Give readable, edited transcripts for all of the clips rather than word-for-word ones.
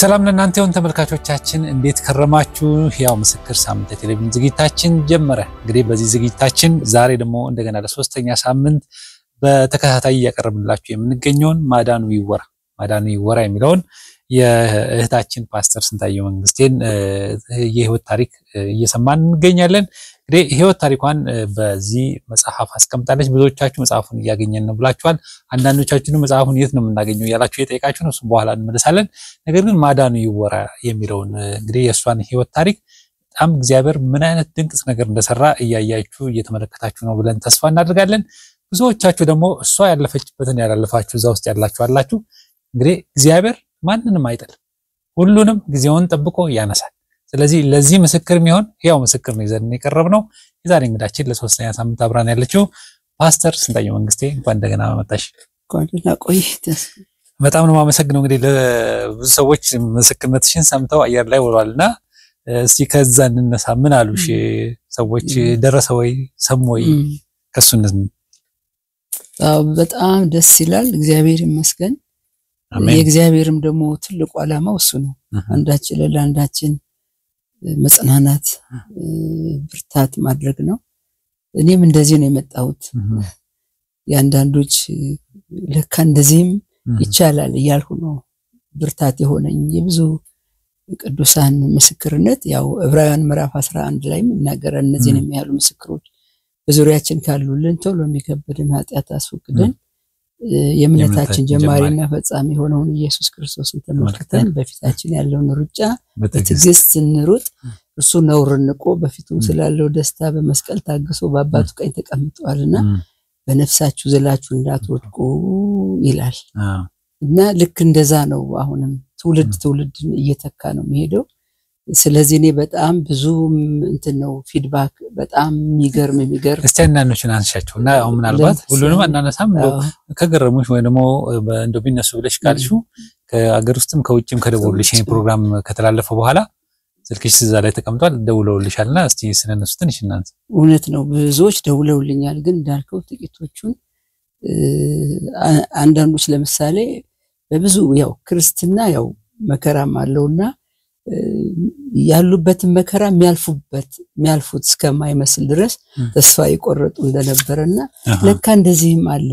ሰላም ለእናንተ ይሁን ተመልካቾቻችን እንዴት ከረማችሁ? ያው ምስክር ሳምንት ቴሌቪዥን ዝግጅታችን ጀመረ። እንግዲህ በዚህ ዝግጅታችን ዛሬ ደግሞ እንደገና ለሶስተኛ ሳምንት በተከታታይ ያቀርብላችሁ የምንገኘውን ማዳኑ ይወራ የሚለውን የእህታችን ፓስተር ስንታየው መንግስቴን የህይወት ታሪክ እየሰማን እንገኛለን። እንግዲህ ህይወት ታሪኳን በዚህ መጽሐፍ አስቀምጣለች። ብዙዎቻችሁ መጽሐፉን እያገኘን ነው ብላችኋል። አንዳንዶቻችሁ መጽሐፉን የት ነው የምናገኘው ያላችሁ የጠየቃችሁ ነው። እሱ በኋላ እንመለሳለን። ነገር ግን ማዳኑ ይወራ የሚለውን እንግዲህ የሷን ህይወት ታሪክ በጣም እግዚአብሔር ምን አይነት ድንቅ ነገር እንደሰራ እያያችሁ እየተመለከታችሁ ነው ብለን ተስፋ እናደርጋለን። ብዙዎቻችሁ ደግሞ እሷ ያለፈችበትን ያላለፋችሁ እዛ ውስጥ ያላችሁ አላችሁ። እንግዲህ እግዚአብሔር ማንንም አይጥልም፣ ሁሉንም ጊዜውን ጠብቆ ያነሳል። ስለዚህ ለዚህ ምስክር የሚሆን ያው ምስክር ነው ይዘን የቀረብነው። የዛሬ እንግዳችን ለሶስተኛ ሳምንት አብራን ያለችው ፓስተር ስንታየው መንግስቴ እንኳን እንደገና መጣሽ። ቆንጆና ቆይተስ በጣም ነው ማመሰግነው። እንግዲህ ለብዙ ሰዎች ምስክርነትሽን ሰምተው አየር ላይ ወሏልና እስቲ ከዛ እንነሳ። ምን አሉሽ ሰዎች? ደረሰ ወይ ሰሙ ወይ? ከሱን በጣም ደስ ይላል። እግዚአብሔር ይመስገን። የእግዚአብሔርም ደግሞ ትልቁ ዓላማው እሱ ነው። አንዳችን ለአንዳችን መጽናናት ብርታት ማድረግ ነው። እኔም እንደዚህ ነው የመጣሁት። ያንዳንዶች ለካ እንደዚህም ይቻላል እያልኩ ነው ብርታት የሆነኝ የብዙ ቅዱሳን ምስክርነት። ያው ዕብራውያን ምዕራፍ 11 ላይም ይናገራል። እነዚህን የሚያሉ ምስክሮች በዙሪያችን ካሉልን ቶሎ የሚከበድን ኃጢአት አስወግደን የእምነታችን ጀማሪና ፈጻሚ የሆነውን ኢየሱስ ክርስቶስን ተመልክተን በፊታችን ያለውን ሩጫ በትዕግስት እንሩጥ። እርሱ ነውርን ንቆ በፊቱ ስላለው ደስታ በመስቀል ታግሶ በአባቱ ቀኝ ተቀምጧልና በነፍሳችሁ ዘላችሁ እንዳትወድቁ ይላል። እና ልክ እንደዛ ነው። አሁንም ትውልድን እየተካ ነው የሚሄደው። ስለዚህ እኔ በጣም ብዙ ነው ፊድባክ በጣም የሚገርም እስቲ እናንተን አንሻቸውና አሁን ምናልባት ሁሉንም እናነሳም ከገረሙሽ ወይ ደግሞ እንደው ቢነሱ ብለሽ ካልሽው ከአገር ውስጥም ከውጭም ከደውልልሽ ይሄ ፕሮግራም ከተላለፈ በኋላ ስልክሽ እዛ ላይ ተቀምጧል ደውለውልሻልና እስቲ ስለነሱ ትንሽ እናንተ። እውነት ነው ብዙዎች ደውለውልኛል፣ ግን እንዳልከው ጥቂቶቹን አንዳንዶች ለምሳሌ በብዙ ያው ክርስትና ያው መከራም አለውና ያሉበትን መከራ የሚያልፉት እስከማይመስል ድረስ ተስፋ ይቆርጡ እንደነበርና ለካ እንደዚህም አለ፣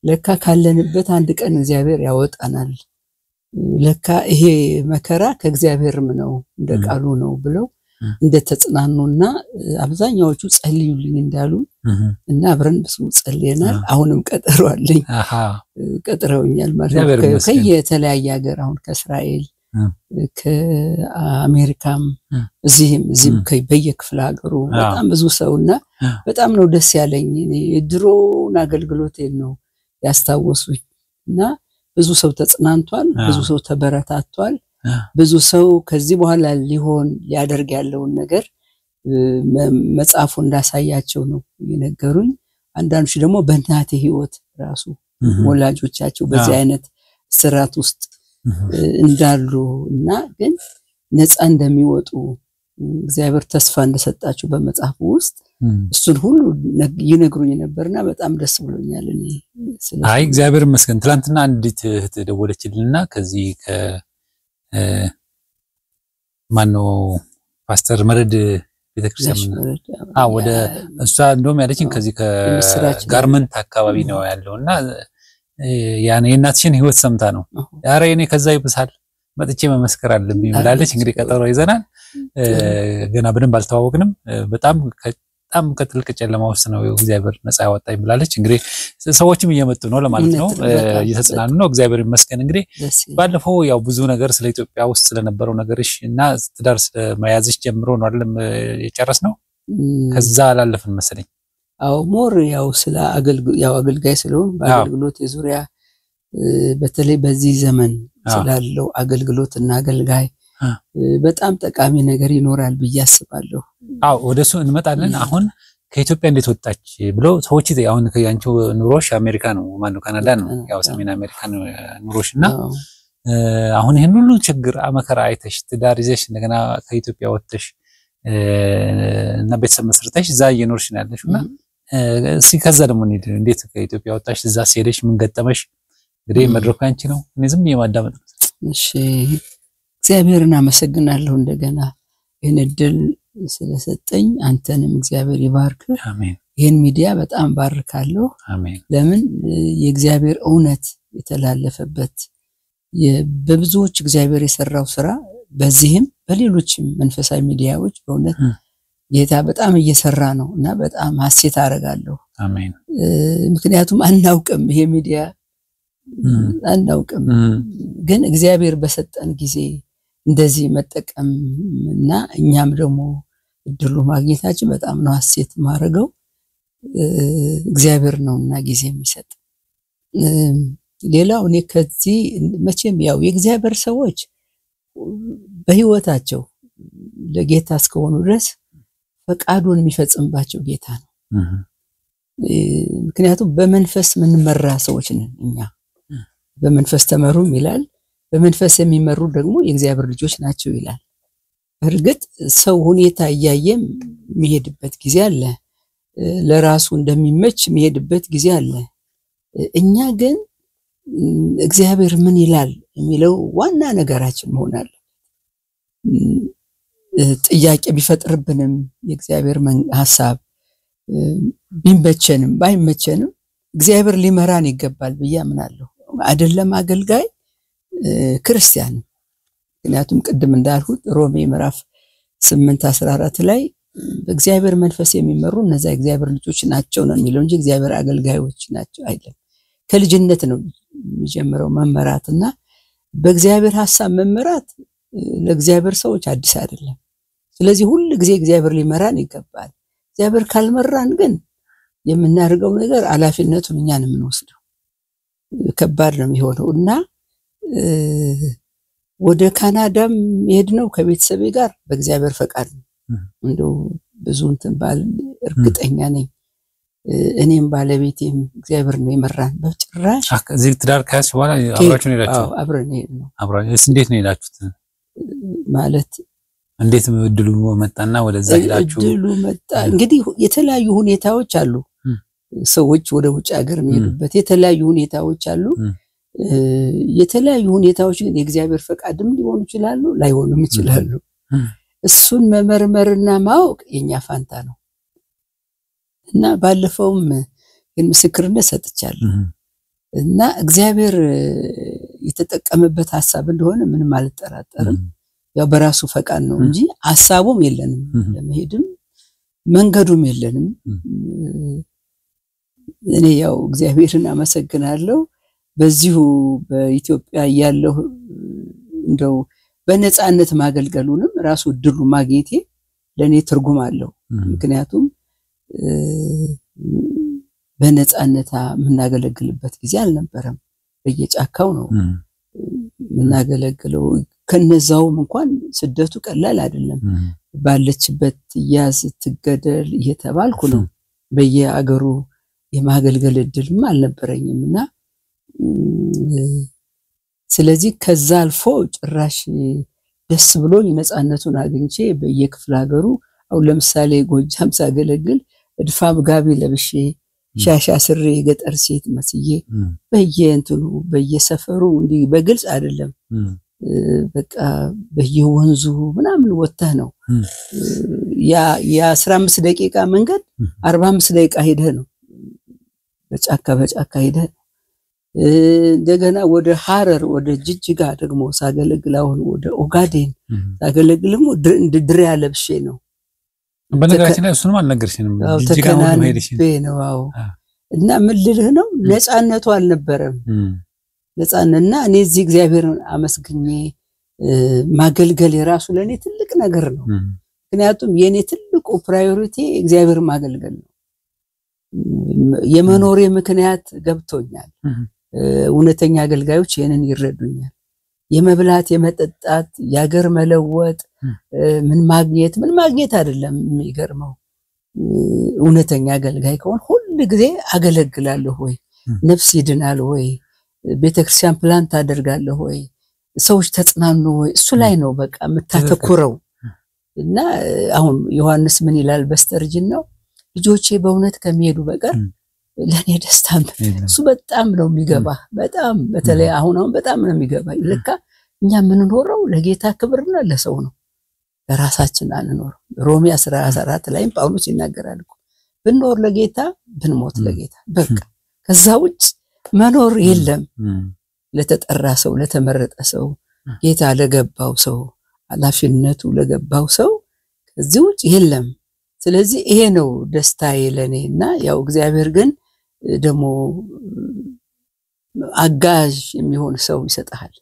ለካ ካለንበት አንድ ቀን እግዚአብሔር ያወጣናል፣ ለካ ይሄ መከራ ከእግዚአብሔርም ነው እንደ ቃሉ ነው ብለው እንደተጽናኑና አብዛኛዎቹ ጸልዩልኝ እንዳሉ እና አብረን ብዙ ጸልየናል። አሁንም ቀጠሮ አለኝ። ቀጠሮኛል ማለት ነው ከየተለያየ ሀገር አሁን ከእስራኤል ከአሜሪካም እዚህም በየክፍለ ሀገሩ በጣም ብዙ ሰውና በጣም ነው ደስ ያለኝ። የድሮውን አገልግሎቴን ነው ያስታወሱኝና ብዙ ሰው ተጽናንቷል፣ ብዙ ሰው ተበረታቷል፣ ብዙ ሰው ከዚህ በኋላ ሊያደርግ ያለውን ነገር መጽሐፉ እንዳሳያቸው ነው የነገሩኝ። አንዳንዶች ደግሞ በእናቴ ህይወት ራሱ ወላጆቻቸው በዚህ አይነት ስራት ውስጥ እንዳሉ እና ግን ነፃ እንደሚወጡ እግዚአብሔር ተስፋ እንደሰጣቸው በመጽሐፉ ውስጥ እሱን ሁሉ ይነግሩኝ ነበርና በጣም ደስ ብሎኛል። እኔ አይ እግዚአብሔር ይመስገን። ትላንትና አንዲት እህት ደወለችልኝና ከዚህ ማነው ፓስተር መረድ ቤተክርስቲያን ወደ እሷ እንደውም ያለችኝ ከዚህ ከጋርመንት አካባቢ ነው ያለውና ያኔ የእናትሽን ህይወት ሰምታ ነው ያረ እኔ ከዛ ይብሳል መጥቼ መመስከር አለብኝ ብላለች። እንግዲህ ቀጠሮ ይዘናል። ገና በደንብ አልተዋወቅንም። በጣም ከጥልቅ ጨለማ ውስጥ ነው እግዚአብሔር ነፃ ያወጣኝ ብላለች። እንግዲህ ሰዎችም እየመጡ ነው ለማለት ነው፣ እየተጽናኑ ነው። እግዚአብሔር ይመስገን። እንግዲህ ባለፈው ያው ብዙ ነገር ስለ ኢትዮጵያ ውስጥ ስለነበረው ነገርሽ እና ትዳር ስለመያዝሽ ጀምሮ ነው አይደለም የጨረስነው? ከዛ አላለፈን መሰለኝ። አው ሞር ያው ስለ አገልጋይ ስለሆነ በአገልግሎት የዙሪያ በተለይ በዚህ ዘመን ስላለው አገልግሎትና አገልጋይ በጣም ጠቃሚ ነገር ይኖራል ብዬ አስባለሁ። ወደሱ እንመጣለን። አሁን ከኢትዮጵያ እንዴት ወጣች ብለው ሰዎች አሁን ከያንቹ ኑሮሽ አሜሪካ ነው ማነው ካናዳ ነው ያው ሰሜን አሜሪካ ነው ኑሮሽና አሁን ይሄን ሁሉ ችግር መከራ አይተሽ ትዳር ይዘሽ እንደገና ከኢትዮጵያ ወጥተሽ እና ቤተሰብ መስርተሽ እዛ እየኖርሽ ነው ያለሽውና ሲከዛ ደግሞ እንዴት ከኢትዮጵያ ወጣሽ እዛ ሲሄደሽ ምን ገጠመሽ? እንግዲህ መድረኩ አንቺ ነው። እኔ ዝም የማዳመጥ እሺ እግዚአብሔርን አመሰግናለሁ እንደገና ይህን እድል ስለሰጠኝ አንተንም እግዚአብሔር ይባርክ አሜን ይህን ሚዲያ በጣም ባርካለሁ አሜን ለምን የእግዚአብሔር እውነት የተላለፈበት በብዙዎች እግዚአብሔር የሰራው ስራ በዚህም በሌሎችም መንፈሳዊ ሚዲያዎች በእውነት ጌታ በጣም እየሰራ ነውና በጣም ሐሴት አረጋለሁ አሜን ምክንያቱም አናውቅም ይሄ ሚዲያ አናውቅም ግን እግዚአብሔር በሰጠን ጊዜ እንደዚህ መጠቀምና እኛም ደግሞ እድሉ ማግኘታችን በጣም ነው ሐሴት ማረገው እግዚአብሔር ነውና ጊዜ የሚሰጥ ሌላው እኔ ከዚህ መቼም ያው የእግዚአብሔር ሰዎች በህይወታቸው ለጌታ እስከሆኑ ድረስ ፈቃዱን የሚፈጽምባቸው ጌታ ነው ምክንያቱም በመንፈስ ምንመራ ሰዎች ነን እኛ በመንፈስ ተመሩም ይላል በመንፈስ የሚመሩ ደግሞ የእግዚአብሔር ልጆች ናቸው ይላል እርግጥ ሰው ሁኔታ ያያየም የሚሄድበት ጊዜ አለ ለራሱ እንደሚመች የሚሄድበት ጊዜ አለ እኛ ግን እግዚአብሔር ምን ይላል የሚለው ዋና ነገራችን መሆናል ጥያቄ ቢፈጥርብንም የእግዚአብሔር ሐሳብ ቢመቸንም ባይመቸንም እግዚአብሔር ሊመራን ይገባል በያምናለሁ አይደለም አገልጋይ ክርስቲያን ምክንያቱም ቅድም እንዳልሁት ሮሜ ምዕራፍ 8:14 ላይ በእግዚአብሔር መንፈስ የሚመሩ እነዛ እግዚአብሔር ልጆች ናቸው ነው የሚለው እንጂ እግዚአብሔር አገልጋዮች ናቸው አይደለም ከልጅነት ነው የሚጀምረው መመራትና በእግዚአብሔር ሐሳብ መመራት ለእግዚአብሔር ሰዎች አዲስ አይደለም ስለዚህ ሁሉ ጊዜ እግዚአብሔር ሊመራን ይገባል እግዚአብሔር ካልመራን ግን የምናደርገው ነገር አላፊነቱን እኛን የምንወስደው ከባድ ነው የሚሆነውና ወደ ካናዳም ሄድነው ከቤተሰቤ ጋር በእግዚአብሔር ፈቃድ ነው እንደው ብዙ እንትን ባል እርግጠኛ ነኝ እኔም ባለቤቴም እግዚአብሔር ነው የመራን በጭራሽ እዚህ ትዳር ካስ በኋላ አብራችሁ ነው ያላችሁ አብረን ነው አብራችሁ እንዴት ነው ያላችሁት ማለት እንዴት እድሉ መጣና ወደዛ ሄዳችሁ እድሉ መጣ እንግዲህ የተለያዩ ሁኔታዎች አሉ ሰዎች ወደ ውጭ ሀገር የሚሄዱበት የተለያዩ ሁኔታዎች አሉ የተለያዩ ሁኔታዎች ግን የእግዚአብሔር ፈቃድም ሊሆኑ ይችላሉ ላይሆኑም ይችላሉ እሱን መመርመርና ማወቅ የኛ ፋንታ ነው እና ባለፈውም ምስክርነት ሰጥቻለሁ እና እግዚአብሔር የተጠቀመበት ሐሳብ እንደሆነ ምንም አልጠራጠርም ያው በራሱ ፈቃድ ነው እንጂ ሐሳቡም የለንም ለመሄድም መንገዱም የለንም እኔ ያው እግዚአብሔርን አመሰግናለሁ በዚሁ በኢትዮጵያ ያለው እንደው በነጻነት ማገልገሉንም ራሱ ድሉ ማግኘቴ ለኔ ትርጉም አለው ምክንያቱም በነጻነታ ምናገለግልበት ጊዜ አልነበረም በየጫካው ነው ምናገለግለው ከነዛውም እንኳን ስደቱ ቀላል አይደለም ባለችበት ያዝ ትገደል እየተባልኩ ነው በየአገሩ የማገልገል እድልም አልነበረኝምና ስለዚህ ከዛ አልፎ ጭራሽ ደስ ብሎኝ ነጻነቱን አግኝቼ በየክፍለ ሀገሩ አው ለምሳሌ ጎጃም ሳገለግል እድፋም ጋቢ ለብሼ ሻሻ ስሬ ገጠር ሴት መስዬ በየእንትኑ በየሰፈሩ እንዲ በግልጽ አይደለም በቃ በየወንዙ ምናምን ወጣህ ነው ያ 15 ደቂቃ መንገድ 45 ደቂቃ ሄደ ነው በጫካ ሄደ እንደገና ወደ ሐረር ወደ ጅጅጋ ደግሞ ሳገለግላው ወደ ኦጋዴን ሳገለግልም ድሪያ ለብሼ ነው በነገራችን ላይ እሱንም አልነገርሽንም ጅጅጋ ነው ሄድሽኝ ነው አዎ እና ምን ልልህ ነው ነጻነቱ አልነበረም ነጻነትና እኔ እዚህ እግዚአብሔርን አመስግኜ ማገልገል የራሱ ለኔ ትልቅ ነገር ነው ምክንያቱም የኔ ትልቁ ፕራዮሪቲ እግዚአብሔር ማገልገል ነው የመኖሬ ምክንያት ገብቶኛል እውነተኛ አገልጋዮች ይሄንን ይረዱኛል የመብላት የመጠጣት ያገር መለወጥ ምን ማግኘት አይደለም የሚገርመው እውነተኛ አገልጋይ ከሆነ ሁሉ ጊዜ አገለግላለሁ ወይ ነፍስ ይድናል ወይ ቤተክርስቲያን ፕላንት አደርጋለሁ ወይ ሰዎች ተጽናኑ ወይ እሱ ላይ ነው በቃ መታተኩረው እና አሁን ዮሐንስ ምን ይላል በስተርጅናው ልጆቼ በእውነት ከሚሄዱ በቀር ለኔ ደስታም እሱ በጣም ነው የሚገባ በጣም በተለይ አሁን በጣም ነው የሚገባ ለካ እኛ የምንኖረው ለጌታ ክብርና ለሰው ነው ለራሳችን አንኖር ሮሜ 14 ላይም ጳውሎስ ይናገራል ብንኖር ለጌታ ብንሞት ለጌታ በቃ ከዛ ውጭ መኖር የለም ለተጠራ ሰው ለተመረጠ ሰው ጌታ ለገባው ሰው ኃላፊነቱ ለገባው ሰው ከዚህ ውጭ የለም ስለዚህ ይሄ ነው ደስታዬ ለኔና ያው እግዚአብሔር ግን ደሞ አጋዥ የሚሆን ሰው ይሰጣል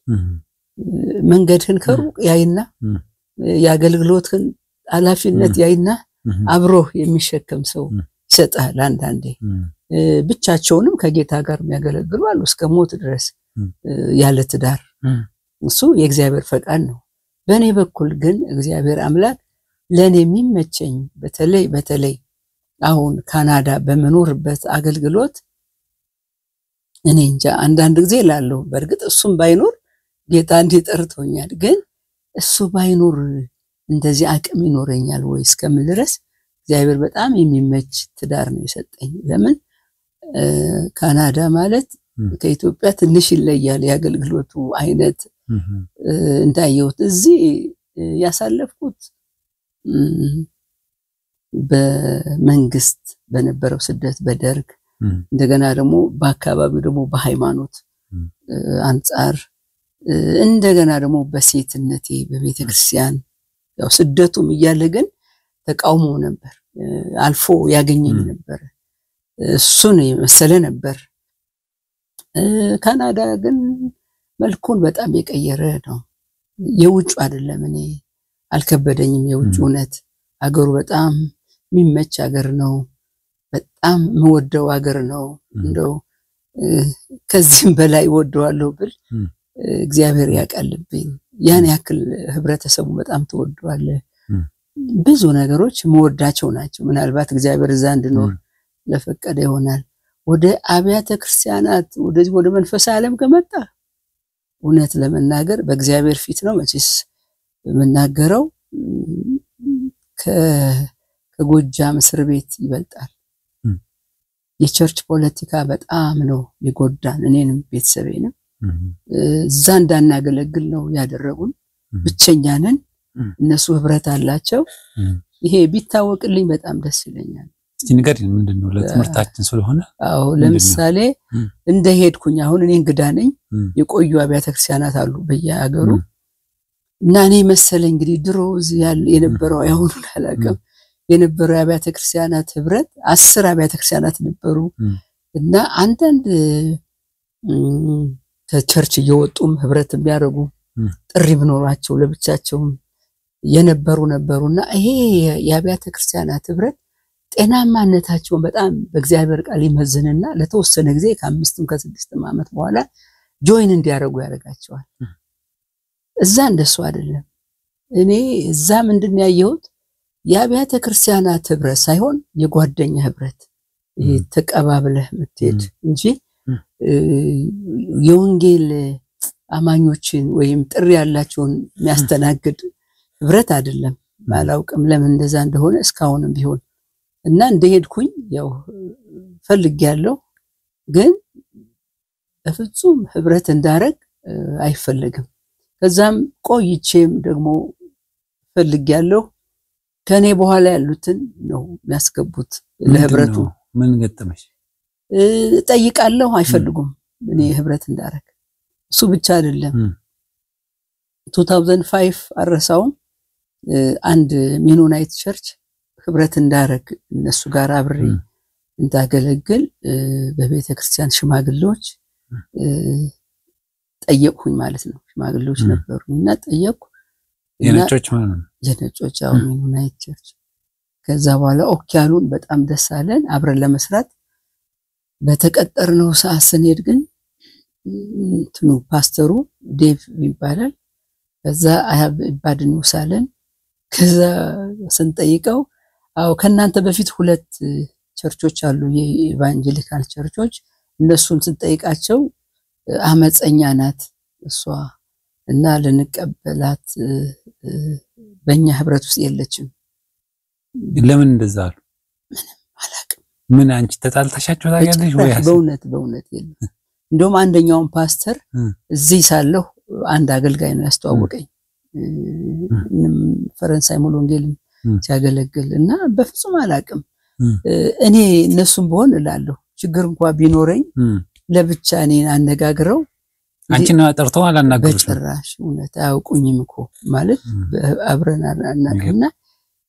መንገድህን ከሩቅ ያይና ያገልግሎትህን ኃላፊነት ያይና አብሮ የሚሸከም ሰው ይሰጣል አንዳንዴ ብቻቸውንም ከጌታ ጋር የሚያገለግሉ አሉ እስከ ሞት ድረስ ያለ ትዳር እሱ የእግዚአብሔር ፈቃድ ነው በኔ በኩል ግን እግዚአብሔር አምላክ ለኔ የሚመቸኝ በተለይ አሁን ካናዳ በመኖርበት አገልግሎት እኔ እንጃ አንዳንድ ጊዜ ላለው በርግጥ እሱም ባይኖር ጌታ እንዲጠርቶኛል ግን እሱ ባይኖር እንደዚህ አቅም ይኖረኛል ወይ እስከምን ድረስ እግዚአብሔር በጣም የሚመች ትዳር ነው የሰጠኝ ለምን ካናዳ ማለት ከኢትዮጵያ ትንሽ ይለያል ያገልግሎቱ አይነት እንዳየሁት እዚህ ያሳለፍኩት በመንግስት በነበረው ስደት በደርግ እንደገና ደግሞ በአካባቢው ደግሞ በሃይማኖት አንፃር እንደገና ደግሞ በሴትነቴ በቤተክርስቲያን ያው ስደቱም እያለ ግን ተቃውሞ ነበር አልፎ ያገኘኝ ነበር እሱን መሰለ ነበር ካናዳ ግን መልኩን በጣም የቀየረ ነው የውጭ አይደለም እኔ አልከበደኝም የውጭ ኡነት አገሩ በጣም የሚመች አገር ነው በጣም መወደው አገር ነው እንደው ከዚህም በላይ ወደዋለሁ ብል እግዚአብሔር ያቀልብኝ ያን ያክል ህብረተሰቡ በጣም ተወደዋል ብዙ ነገሮች መወዳቸው ናቸው ምናልባት እግዚአብሔር እዛ እንድኖር ለፈቀደ ይሆናል ወደ አብያተ ክርስቲያናት ወደ መንፈሳዊ ዓለም ከመጣ ኡነት ለመናገር በእግዚአብሔር ፊት ነው መቼስ በመናገረው ከጎጃም እስር ቤት ይበልጣል የቸርች ፖለቲካ በጣም ነው የጎዳን እኔንም ቤተሰቤንም እዛ እንዳናገለግል ነው ያደረጉን ብቸኛ ነን እነሱ ህብረት አላቸው ይሄ ቢታወቅልኝ በጣም ደስ ይለኛል እስቲ ንገሪኝ ምንድነው ለትምህርታችን ስለሆነ አዎ ለምሳሌ እንደሄድኩኝ አሁን እኔ እንግዳ ነኝ የቆዩ አብያተ ክርስቲያናት አሉ በየሀገሩ እና እኔ መሰለኝ እንግዲህ ድሮ እዚህ የነበረው አይሁን አላቀም የነበረው አብያተ ክርስቲያናት ህብረት 10 አብያተ ክርስቲያናት ነበሩ እና አንዳንድ ከቸርች እየወጡም ህብረት የሚያደርጉ ጥሪ ብኖራቸው ለብቻቸው የነበሩና ይሄ የአብያተ ክርስቲያናት ህብረት ጤናማነታቸው በጣም በእግዚአብሔር ቃል ይመዝንና ለተወሰነ ጊዜ ከ5 ከ6 ዓመት በኋላ ጆይን እንዲያደርጉ ያደርጋቸዋል እዛ እንደሱ አይደለም እኔ እዛ ምንድነው ያየሁት የአብያተ ክርስቲያናት ህብረት ሳይሆን የጓደኛ ህብረት ይሄ ተቀባብለህ ምትሄድ እንጂ የወንጌል አማኞችን ወይም ጥሪ ያላቸውን የሚያስተናግድ ህብረት አይደለም ማላውቅም ለምን እንደዛ እንደሆነ እስካሁንም ቢሆን እና እንደሄድኩኝ ያው ፈልጊያለሁ ግን በፍጹም ህብረት እንዳረግ አይፈልግም ከዛም ቆይቼም ደግሞ ፈልጊያለሁ ከኔ በኋላ ያሉትን ነው የሚያስገቡት ለህብረቱ ምን ገጠመሽ ጠይቃለሁ አይፈልጉም እኔ ህብረት እንዳረግ እሱ ብቻ አይደለም 2005 አረሳውም አንድ ሚኖናይት ቸርች ህብረት እንዳረግ እነሱ ጋር አብሬ እንዳገለግል በቤተክርስቲያን ሽማግሌዎች ጠየቁኝ ማለት ነው ሽማግሌዎች ነበሩና ጠየቁ የነጮች ማለት ነው የነጮች አሁን ሚኖናይት ቸርች ከዛ በኋላ ኦክያሉን በጣም ደስ አለን አብረን ለመስራት በተቀጠርነው ሰዓት ስንሄድ ግን እንትኑ ፓስተሩ ዴቭ ይባላል ከዛ አይባድን ወሳለን ከዛ ስንጠይቀው አው ከናንተ በፊት 2 ቸርቾች አሉ የኢቫንጀሊካል ቸርቾች እነሱን ስንጠይቃቸው አመፀኛ ናት እሷ እና ለንቀበላት በእኛ ህብረት ውስጥ የለችም ለምን እንደዛ አሉ አላቅም ምን አንቺ ተጣልተሻቸው ታያለሽ ወይ በእውነት የለም እንደውም አንደኛውን ፓስተር እዚህ ሳለሁ አንድ አገልጋይ ነው ያስተዋወቀኝ ፈረንሳይ ሙሉ ወንጌል ሲያገለግል እና በፍጹም አላቅም እኔ እነሱም በሆን እላለሁ ችግር እንኳን ቢኖረኝ ለብቻ እኔን አነጋግረው አንቺን አጠርተው አላናገሩሽ በጭራሽ እውነት አያውቁኝም እኮ ማለት አብረን አናናቅና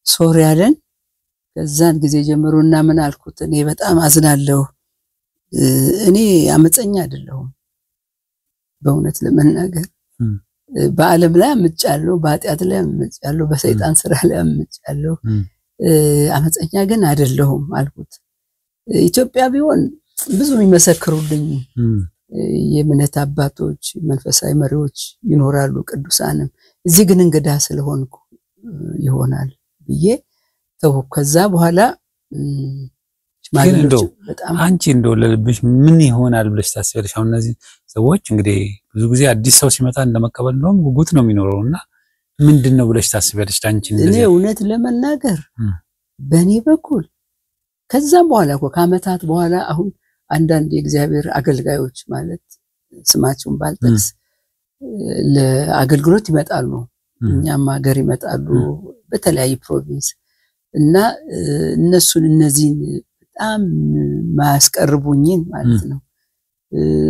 ሶሪያለን ከዛን ጊዜ ጀምሮና ምን አልኩት እኔ በጣም አዝናለሁ እኔ አመፀኛ አይደለሁም በእውነት ለመናገር በዓለም ላይ አምጫለሁ በኃጢአት ላይ አምጫለሁ በሰይጣን ስራ ላይ አምጫለሁ አመፀኛ ግን አይደለሁም አልኩት ኢትዮጵያ ቢሆን ብዙ የሚመሰክሩልኝ የእምነት አባቶች መንፈሳዊ መሪዎች ይኖራሉ ቅዱሳንም እዚህ ግን እንግዳ ስለሆንኩ ይሆናል ብዬ ተው ከዛ በኋላ ማግኘት በጣም አንቺ እንደው ለልብሽ ምን ይሆናል ብለሽ ታስቢያለሽ አሁን እነዚህ ሰዎች እንግዲህ ብዙ ጊዜ አዲስ ሰው ሲመጣ እንደመቀበል ነው ጉጉት ነው የሚኖረውና ምንድነው ብለሽ ታስቢያለሽ አንቺ እንደዚህ እኔ እውነት ለመናገር በኔ በኩል ከዛም በኋላ እኮ ከአመታት በኋላ አሁን አንዳንድ የእግዚአብሔር አገልጋዮች ማለት ስማቸውን ባልጠቅስ ለአገልግሎት ይመጣሉ እኛም ሀገር ይመጣሉ በተለያየ ፕሮቪንስ እና እነሱን እነዚህን በጣም ማስቀርቡኝን ማለት ነው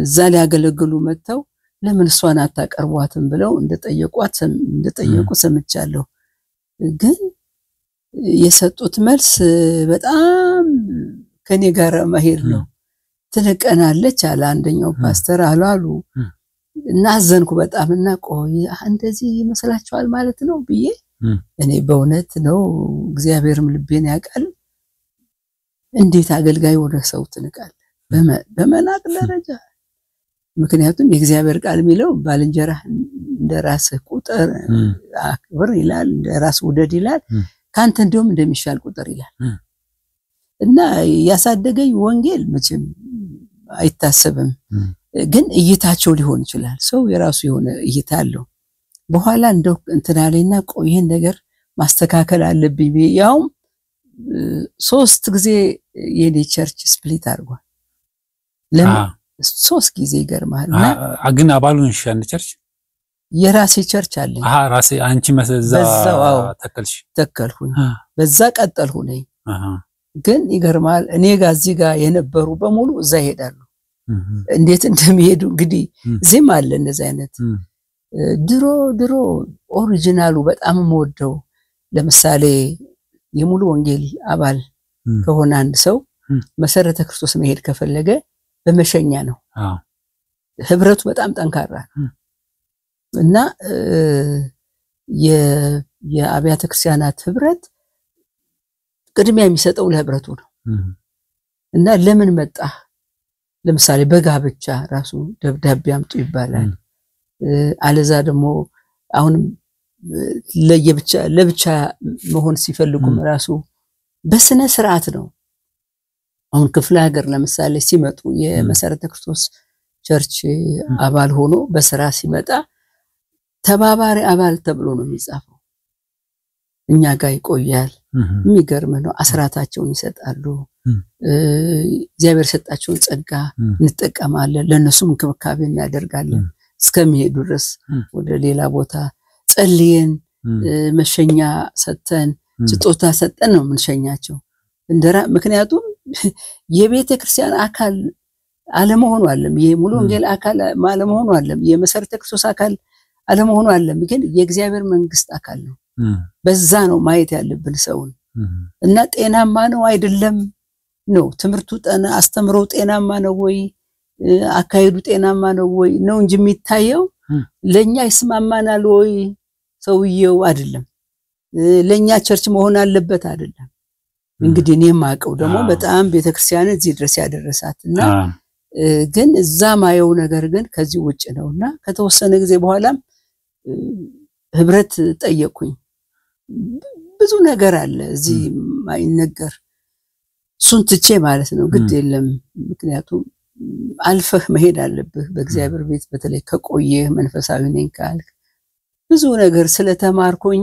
እዛ ላይ ያገለግሉ መተው ለምን እሷን አታቀርቧትም ብለው እንደጠየቁ ሰምቻለሁ ግን የሰጡት መልስ በጣም ከኔ ጋር መሄድ ነው ትነቀናለች አለ አንደኛው ፓስተር አሉ እና አዘንኩ በጣምና ቆይ እንደዚህ ይመስላችኋል ማለት ነው ብዬ እኔ በእውነት ነው እግዚአብሔርም ልቤን ያውቃል እንዴት አገልጋይ ወደ ሰው ትንቃለ በመናቅ ደረጃ ምክንያቱም የእግዚአብሔር ቃል የሚለው ባልንጀራህ እንደራስህ ቁጥር አክብር ይላል እንደራስ ውደድ ይላል ካንተ እንደውም እንደሚሻል ቁጥር ይላል እና ያሳደገኝ ወንጌል መቼም አይታሰብም ግን እይታቸው ሊሆን ይችላል ሰው የራሱ የሆነ እይታ አለው በኋላ እንደው እንትናለና ቆይን ነገር ማስተካከል አለብኝ ያው 3 ጊዜ የኔ ቸርች ስፕሊት አድርጓል ለምን 3 ጊዜ ይገርማልና ግን አባሉን ሻን ቸርች የራሴ ቸርች አለኝ ራሴ አንቺ መሰዛ ተከልኩኝ በዛ ቀጠልኩ ነኝ ግን ይገርማል እኔ ጋር እዚህ ጋር የነበሩ በሙሉ እዛ ይሄዳሉ እንዴት እንደሚሄዱ እንግዲህ እዚህም አለ እንደዚህ አይነት ድሮ ኦሪጂናሉ በጣም ወደው ለምሳሌ የሙሉ ወንጌል አባል ከሆነ አንድ ሰው መሰረተ ክርስቶስ መሄድ ከፈለገ በመሸኛ ነው ህብረቱ በጣም ጠንካራ እና የአብያተ ክርስቲያናት ህብረት ቅድሚያ የሚሰጠው ለህብረቱ ነው እና ለምን መጣ ለምሳሌ በጋብቻ ራሱ ደብዳቤ አምጡ ይባላል አለዛ ደግሞ አሁን ለብቻ መሆን ሲፈልጉም ራሱ በስነ ስርዓት ነው አሁን ክፍለ ሀገር ለምሳሌ ሲመጡ የመሰረተ ክርስቶስ ቸርች አባል ሆኖ በስራ ሲመጣ ተባባሪ አባል ተብሎ ነው የሚጻፈው እኛ ጋር ይቆያል የሚገርም ነው አስራታቸውን ይሰጣሉ እግዚአብሔር ሰጣቸውን ጸጋ እንጠቀማለን ለነሱም እንክብካቤ እናደርጋለን እስከሚሄዱ ድረስ ወደ ሌላ ቦታ ጸልየን መሸኛ ሰጠን ስጦታ ሰጠን ነው ምንሸኛቸው ምክንያቱም የቤተ ክርስቲያን አካል አለመሆኑ አለም የሙሉ ወንጌል አካል አለመሆኑ አለም የመሰረተ ክርስቶስ አካል አለመሆኑ አለም ግን የእግዚአብሔር መንግስት አካል ነው በዛ ነው ማየት ያለብን ሰውን እና ጤናማ ነው አይደለም ነው ትምርቱ አስተምሮ ጤናማ ነው ወይ አካይዱ ጤናማ ነው ወይ ነው እንጂ የሚታየው ለኛ ይስማማናል ወይ ሰውየው አይደለም ለኛ ቸርች መሆን አለበት አይደለም እንግዲህ እኔ ማቀው ደግሞ በጣም ቤተክርስቲያን እዚህ ድረስ ያደረሳትና ግን እዛ ማየው ነገር ግን ከዚህ ውጭ ነውና ከተወሰነ ጊዜ በኋላም ህብረት ጠየቁኝ ብዙ ነገር አለ እዚህ ማይነገር ሱንትቼ ማለት ነው ግድ የለም ምክንያቱም አልፈህ መሄድ አለብህ በእግዚአብሔር ቤት በተለይ ከቆየ መንፈሳዊ ነኝ ካልክ ብዙ ነገር ስለተማርኩኝ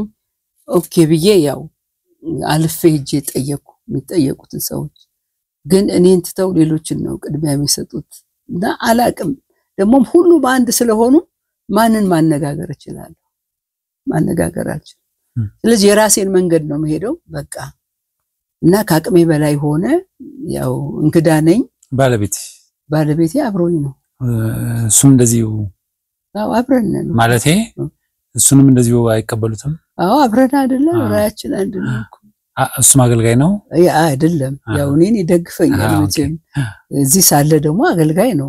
ኦኬ ብዬ ያው አልፈ ሄጄ ጠየቁ የሚጠየቁትን ሰዎች ግን እኔን ትተው ሌሎችን ነው ቅድሚያ የሚሰጡት እና አላቅም ደግሞ ሁሉ በአንድ ስለሆኑ ማንን ማነጋገር እችላለሁ ማነጋገር አልችልም ስለዚህ የራሴን መንገድ ነው መሄደው በቃ እና ካቅሜ በላይ ሆነ ያው እንግዳ ነኝ ባለቤቴ አብሮኝ ነው እሱም እንደዚሁ አብረን ነው ማለቴ እሱንም እንደዚሁ አይቀበሉትም አብረን አይደለ ራያችን አንድ ነው እሱም አገልጋይ ነው አይደለም ያው እኔን ይደግፈኛል መቼም እዚህ ሳለ ደግሞ አገልጋይ ነው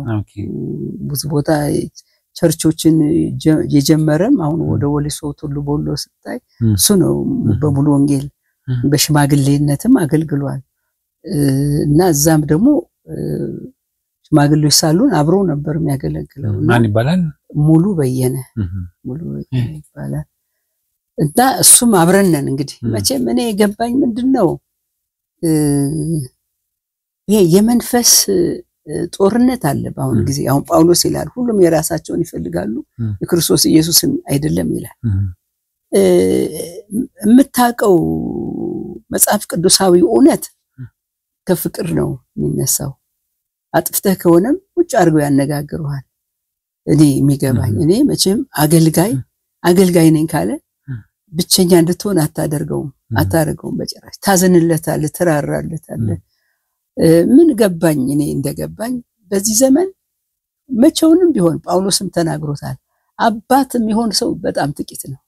ብዙ ቦታ ቸርቾችን የጀመረም አሁን ወደ ወሊሶ ሁሉ ቦሎ ስታይ እሱ ነው በሙሉ ወንጌል በሽማግሌነትም አገልግሏል እና እዛም ደግሞ ሽማግሌዎች ሳሉን አብሮ ነበር የሚያገለግለው ማን ይባላል ሙሉ በየነ ይባላል እና እሱም አብረን ነን እንግዲህ መቼም እኔ የገባኝ ምንድነው ይሄ የመንፈስ ጦርነት አለ በአሁን ጊዜ አሁን ጳውሎስ ይላል ሁሉም የራሳቸውን ይፈልጋሉ የክርስቶስ ኢየሱስን አይደለም ይላል የምታቀው መጽሐፍ ቅዱሳዊ እውነት ከፍቅር ነው የሚነሳው አጥፍተህ ከሆነም ውጭ አድርገው ያነጋግሩሃል እኔ የሚገባኝ እኔ መቼም አገልጋይ ነኝ ካለ ብቸኛ እንድትሆን አታደርገውም በጭራሽ ታዘንለታለህ ትራራለታለህ ምን ገባኝ እኔ እንደገባኝ በዚህ ዘመን መቼውንም ቢሆን ጳውሎስም ተናግሮታል አባትም ይሆን ሰው በጣም ጥቂት ነው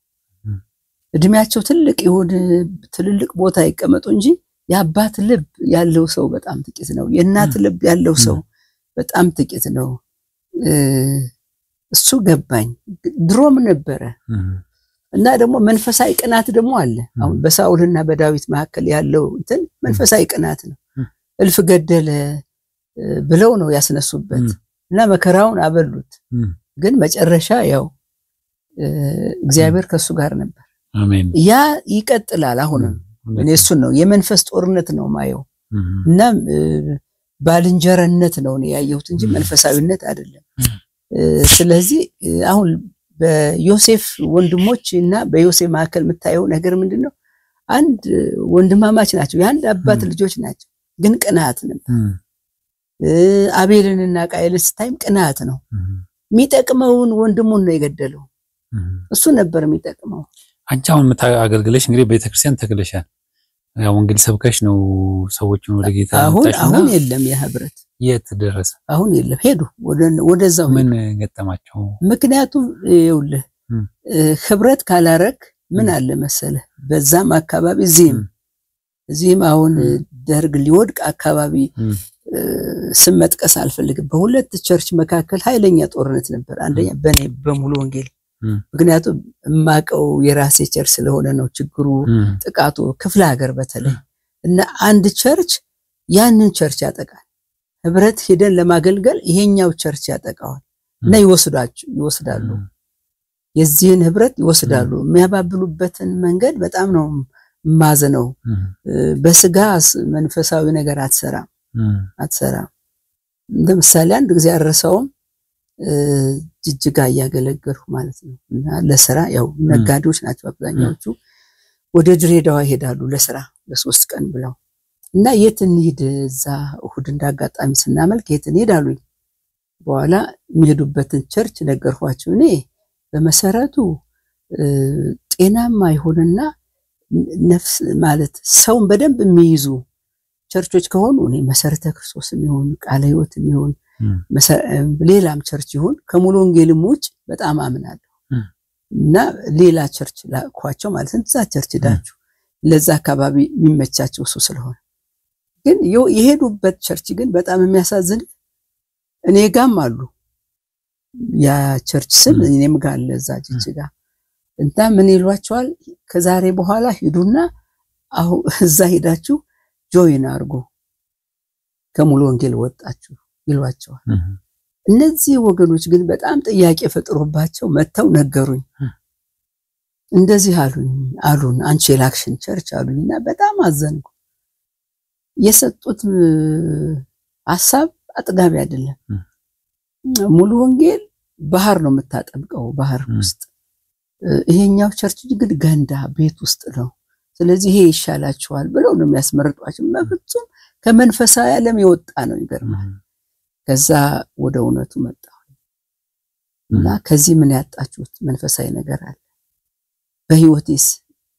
እድሜያቸው ትልቅ ይሁን ትልልቅ ቦታ ይቀመጡ እንጂ የአባት ልብ ያለው ሰው በጣም ጥቂት ነው የእናት ልብ ያለው ሰው በጣም ጥቂት ነው እሱ ገባኝ ድሮም ነበረ እና ደግሞ መንፈሳዊ ቅናት ደግሞ አለ አሁን በሳኦልና በዳዊት መካከል ያለው እንትን መንፈሳዊ ቅናት ነው እልፍ ገደለ ብለው ነው ያስነሱበት እና መከራውን አበሉት ግን መጨረሻ ያው እግዚአብሔር ከሱ ጋር ነበር አሜን ያ ይቀጥላል አሁንም እኔ እሱ ነው የመንፈስ ጦርነት ነው ማየው እና ባልንጀራነት ነው ያየሁት እንጂ መንፈሳዊነት አይደለም ስለዚህ አሁን በዮሴፍ ወንድሞች እና በዮሴፍ መካከል መታየው ነገር ምንድነው አንድ ወንድማማች ናቸው የአንድ አባት ልጆች ናቸው ግን ቅናት ነበር አቤልንና ቃየልን ስታይም ቅናት ነው የሚጠቅመውን ወንድሙን ነው የገደለው እሱ ነበር የሚጠቅመው አንቻውን አገልግለሽ እንግዲህ ቤተክርስቲያን ተክለሻል ያው ወንጌል ሰብከሽ ነው ሰዎችን ወደ ጌታ አሁን የለም የህብረት የት ደረሰ አሁን የለም ሄዱ ወደዛው ምን ገጠማቸው ምክንያቱም ይውልህ ህብረት ካላረክ ምን አለ መሰለ በዛም አካባቢ እዚህም አሁን ደርግ ሊወድቅ አካባቢ ስም መጥቀስ አልፈልግም በሁለት ቸርች መካከል ኃይለኛ ጦርነት ነበር አንደኛ በኔ በሙሉ ወንጌል ምክንያቱም ማቀው የራሴ ቸርች ስለሆነ ነው ችግሩ ጥቃቱ ክፍለ ሀገር በተለይ እና አንድ ቸርች ያንን ቸርች ያጠቃል ህብረት ሄደን ለማገልገል ይሄኛው ቸርች ያጠቃዋል እና ይወስዳሉ የዚህን ህብረት ይወስዳሉ የሚያባብሉበትን መንገድ በጣም ነው ማዘነው በስጋ መንፈሳዊ ነገር አትሰራም እንደምሳሌ አንድ ጊዜ አረሳውም ጅጅጋ ያገለገልኩ ማለት ነው እና ለስራ ያው ነጋዴዎች ናቸው አብዛኛዎቹ ወደ ድሬዳዋ ይሄዳሉ ለስራ ለ3 ቀን ብለው እና የት እንሂድ እዛ እሁድ እንዳጋጣሚ ስናመልክ የት እንሄዳሉኝ በኋላ የሚሄዱበትን ቸርች ነገርኳቸው እኔ በመሰረቱ ጤናማ ይሆንና ነፍስ ማለት ሰውን በደንብ የሚይዙ ቸርቾች ከሆኑ እኔ መሰረተ ክርስቶስም ይሁን ቃለ ሕይወትም ይሁን ሌላም ቸርች ይሁን ከሙሉ ወንጌልም ውጭ በጣም አምናለሁ እና ሌላ ቸርች ላኳቸው ማለት እንዛ ቸርች ዳችሁ ለዛ አካባቢ የሚመቻቸው እሱ ስለሆነ ግን የሄዱበት ቸርች ግን በጣም የሚያሳዝን እኔ ጋም አሉ ያ ቸርች ስም እኔም ጋር ለዛ ጅጅጋ እንታ ምን ይሏቸዋል ከዛሬ በኋላ ሂዱና አው እዛ ሄዳችሁ ጆይን አርጉ ከሙሉ ወንጌል ወጣችሁ ይሏቸዋል እነዚህ ወገኖች ግን በጣም ጥያቄ ፈጥሮባቸው መተው ነገሩኝ እንደዚህ አሉን አንቺ የላክሽን ቸርች አሉኝና በጣም አዘንኩ የሰጡት ሐሳብ አጥጋቢ አይደለም ሙሉ ወንጌል ባህር ነው የምታጠምቀው ባህር ውስጥ ይሄኛው ቸርች ግን ገንዳ ቤት ውስጥ ነው ስለዚህ ይሄ ይሻላችኋል ብለው ነው የሚያስመርጧቸው በፍጹም ከመንፈሳዊ ዓለም የወጣ ነው ይገርማል ከዛ ወደ እውነቱ መጣ እና ከዚህ ምን ያጣችሁት መንፈሳዊ ነገር አለ? በህይወቴስ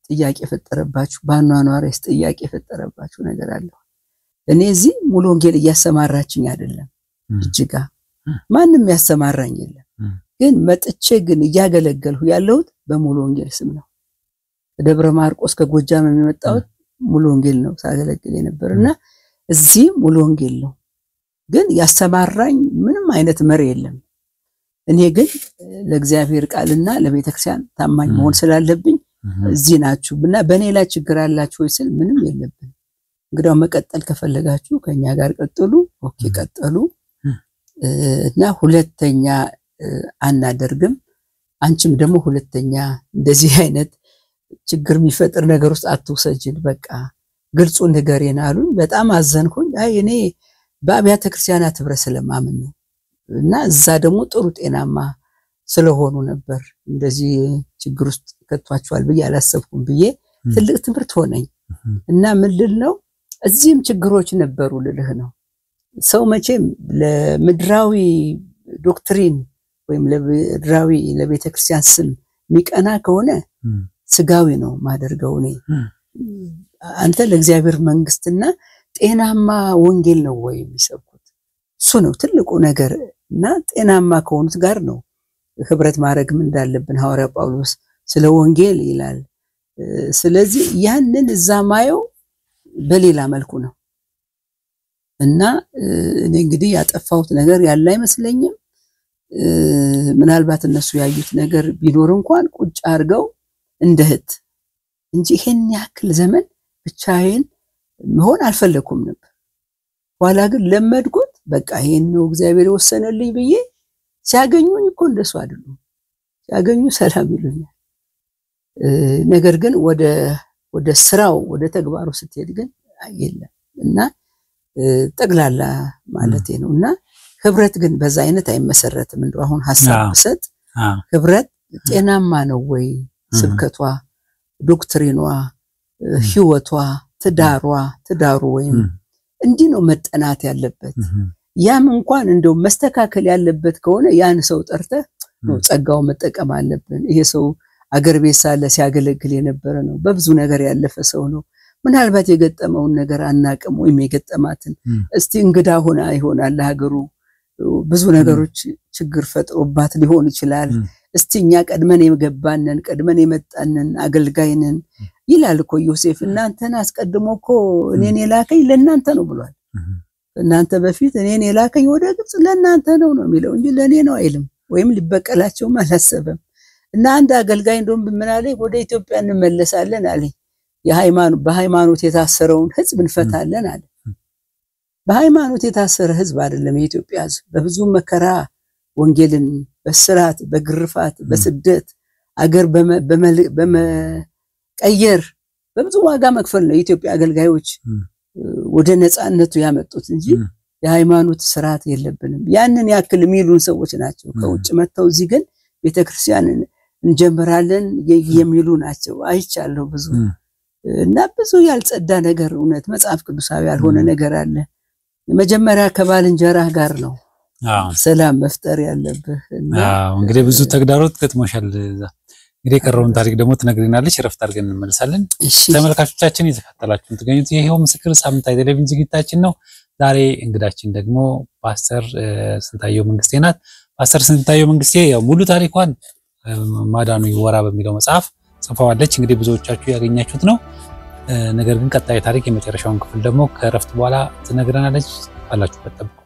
ጥያቄ የፈጠረባችሁ ባኗኗሬስ ጥያቄ የፈጠረባችሁ ነገር አለ? እኔ እዚህ ሙሉ ወንጌል እያሰማራችኝ አይደለም እጅጋ ማንም ያሰማራኝ የለም ግን መጥቼ ግን እያገለገልሁ ያለሁት በሙሉ ወንጌል ስም ነው ደብረ ማርቆስ ከጎጃም የሚመጣው ሙሉ ወንጌል ነው ሳገለግል የነበርና እዚህ ሙሉ ወንጌል ነው ግን ያሰማራኝ ምንም አይነት መሪ የለም እኔ ግን ለእግዚአብሔር ቃልና ለቤተክርስቲያን ታማኝ መሆን ስላለብኝ እዚህ ናችሁና በእኔ ላይ ችግር አላችሁ ወይስ ምንም የለብን እንግዲያው መቀጠል ከፈለጋችሁ ከኛ ጋር ቀጥሉ ኦኬ ቀጥሉ እና ሁለተኛ አናደርግም አንቺም ደግሞ ሁለተኛ እንደዚህ አይነት ችግር የሚፈጥር ነገር ውስጥ አትውሰጂን በቃ ግልጹ ንገሬን አሉኝ በጣም አዘንኩኝ አይ እኔ በአብያተ ክርስቲያናት ህብረት ስለማምን ነው እና እዛ ደግሞ ጥሩ ጤናማ ስለሆኑ ነበር እንደዚህ ችግር ውስጥ ከተዋቸዋል ብዬ አላሰብኩም ብዬ ትልቅ ትምህርት ሆነኝ እና ምን ልል ነው እዚህም ችግሮች ነበሩ ልልህ ነው ሰው መቼም ለምድራዊ ዶክትሪን ወይም ለምድራዊ ለቤተክርስቲያን ስም ሚቀና ከሆነ ስጋዊ ነው ማደርገው እኔ አንተ ለእግዚአብሔር መንግስትና ጤናማ ወንጌል ነው ወይ የሚሰብኩት እሱ ነው ትልቁ ነገር እና ጤናማ ከሆኑት ጋር ነው ህብረት ማድረግም እንዳለብን ሐዋርያ ጳውሎስ ስለ ወንጌል ይላል ስለዚህ ያንን እዛ ማየው በሌላ መልኩ ነው እና እኔ እንግዲህ ያጠፋሁት ነገር ያለ አይመስለኝም ምናልባት እነሱ ያዩት ነገር ቢኖር እንኳን ቁጭ አርገው እንደህት እንጂ ይሄን ያክል ዘመን ብቻዬን መሆን አልፈለኩም ነበር ኋላ ግን ለመድኩት በቃ ይሄን ነው እግዚአብሔር ወሰነልኝ ብዬ ሲያገኙኝ እኮ እንደሱ አይደሉም ሲያገኙ ሰላም ይሉኛል ነገር ግን ወደ ስራው ወደ ተግባሩ ስትሄድ ግን አይደለም እና ጠቅላላ ማለቴ ነውና ህብረት ግን በዛ አይነት አይመሰረትም እንደው አሁን ሐሳብ ሰጥ ህብረት ጤናማ ነው ወይ ስብከቷ ዶክትሪኗ ህይወቷ ትዳሩ ወይም እንዲህ ነው መጠናት ያለበት ያም እንኳን እንደው መስተካከል ያለበት ከሆነ ያን ሰው ጠርተ ነው ጸጋው መጠቀም አለብን ይሄ ሰው አገር ቤት ሳለ ሲያገለግል የነበረ ነው በብዙ ነገር ያለፈ ሰው ነው ምናልባት የገጠመውን ነገር አናቀም ወይም የገጠማትን እስቲ እንግዳ ሆና ይሆናል ለሀገሩ ብዙ ነገሮች ችግር ፈጥሮባት ሊሆን ይችላል እስቲኛ ቀድመን የገባነን ቀድመን የመጣነን አገልጋይነን ይላል እኮ ዮሴፍ እናንተን አስቀድሞኮ እኔን የላከኝ ለእናንተ ነው ብሏል እናንተ በፊት እኔን የላከኝ ወደ ግብጽ ለእናንተ ነው የሚለው እንጂ ለኔ ነው አይልም ወይም ሊበቀላቸው አላሰበም እና አንድ አገልጋይ እንደውም በመናለይ ወደ ኢትዮጵያ እንመለሳለን አለኝ በሃይማኖት የታሰረውን ህዝብ እንፈታለን አለ በሃይማኖት የታሰረ ህዝብ አይደለም የኢትዮጵያ ህዝብ በብዙ መከራ ወንጌልን በስራት በግርፋት በስደት አገር በመቀየር በብዙ ዋጋ መክፈል ነው የኢትዮጵያ አገልጋዮች ወደ ነፃነቱ ያመጡት እንጂ የሃይማኖት ስራት የለብንም ያንን ያክል የሚሉን ሰዎች ናቸው ከውጭ መተው እዚህ ግን ቤተክርስቲያንን እንጀምራለን የሚሉ ናቸው አይቻለሁ ብዙ እና ብዙ ያልጸዳ ነገር እውነት መጽሐፍ ቅዱሳዊ ያልሆነ ነገር አለ መጀመሪያ ከባልንጀራህ ጋር ነው ሰላም መፍጠር ያለብህ እና እንግዲህ ብዙ ተግዳሮት ገጥሞሻል እንግዲህ ቀረውን ታሪክ ደግሞ ትነግሪናለሽ ረፍት አድርገን እንመለሳለን ተመልካቾቻችን የተከታተላችሁን ትገኙት ይሄው ምስክር ሳምንታዊ ቴሌቪዥን ዝግጅታችን ነው ዛሬ እንግዳችን ደግሞ ፓስተር ስንታየው መንግስቴ ናት ፓስተር ስንታየው መንግስቴ ያው ሙሉ ታሪኳን ማዳኑ ይወራ በሚለው መጽሐፍ ጽፈዋለች እንግዲህ ብዙዎቻችሁ ያገኛችሁት ነው ነገር ግን ቀጣይ ታሪክ የመጨረሻውን ክፍል ደግሞ ከረፍት በኋላ ትነግረናለች አላችሁ ተጠብቁ